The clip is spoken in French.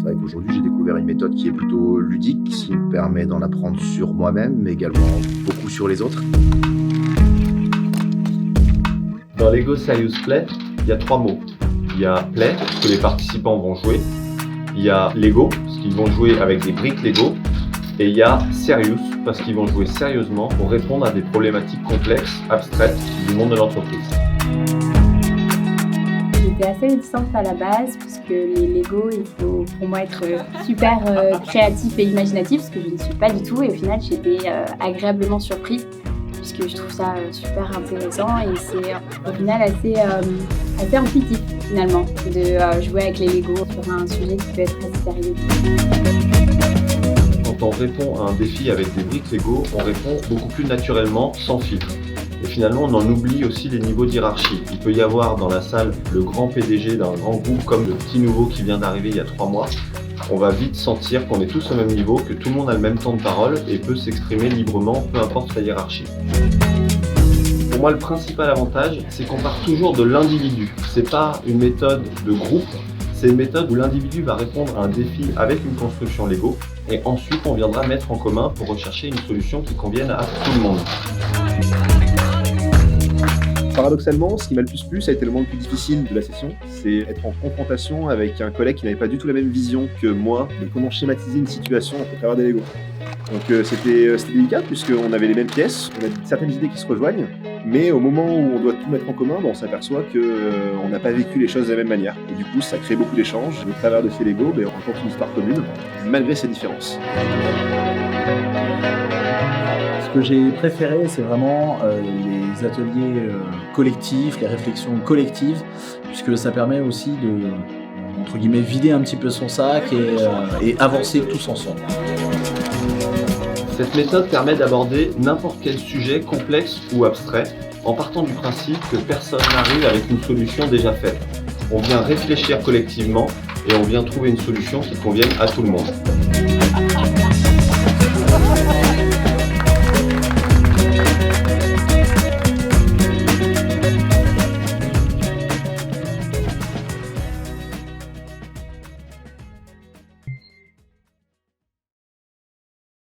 vrai qu'aujourd'hui, j'ai découvert une méthode qui est plutôt ludique, qui me permet d'en apprendre sur moi-même, mais également beaucoup sur les autres. Dans Lego Serious Play, il y a 3 mots. Il y a Play, ce que les participants vont jouer. Il y a Lego, ce qu'ils vont jouer avec des briques Lego. Et il y a Serious, parce qu'ils vont jouer sérieusement pour répondre à des problématiques complexes, abstraites du monde de l'entreprise. J'étais assez réticente à la base, puisque les Lego, il faut pour moi être super créatif et imaginatif, ce que je ne suis pas du tout. Et au final, j'étais agréablement surprise, puisque je trouve ça super intéressant et c'est au final assez intuitif finalement de jouer avec les Lego sur un sujet qui peut être assez sérieux. Quand on répond à un défi avec des briques Lego, on répond beaucoup plus naturellement, sans filtre. Et finalement, on en oublie aussi les niveaux d'hierarchie. Il peut y avoir dans la salle le grand PDG d'un grand groupe comme le petit nouveau qui vient d'arriver il y a 3 mois. On va vite sentir qu'on est tous au même niveau, que tout le monde a le même temps de parole et peut s'exprimer librement, peu importe la hiérarchie. Pour moi, le principal avantage, c'est qu'on part toujours de l'individu. C'est pas une méthode de groupe, c'est une méthode où l'individu va répondre à un défi avec une construction Lego et ensuite on viendra mettre en commun pour rechercher une solution qui convienne à tout le monde. Paradoxalement, ce qui m'a le plus plu, ça a été le moment le plus difficile de la session, c'est être en confrontation avec un collègue qui n'avait pas du tout la même vision que moi de comment schématiser une situation au travers des Lego. Donc c'était délicat puisqu'on avait les mêmes pièces, on a certaines idées qui se rejoignent, mais au moment où on doit tout mettre en commun, on s'aperçoit qu'on n'a pas vécu les choses de la même manière. Et du coup, ça crée beaucoup d'échanges. Au travers de ces Lego, on rencontre une histoire commune, malgré ces différences. Ce que j'ai préféré, c'est vraiment les ateliers collectifs, les réflexions collectives, puisque ça permet aussi de, entre guillemets, vider un petit peu son sac et avancer tous ensemble. Cette méthode permet d'aborder n'importe quel sujet complexe ou abstrait, en partant du principe que personne n'arrive avec une solution déjà faite. On vient réfléchir collectivement et on vient trouver une solution qui convienne à tout le monde.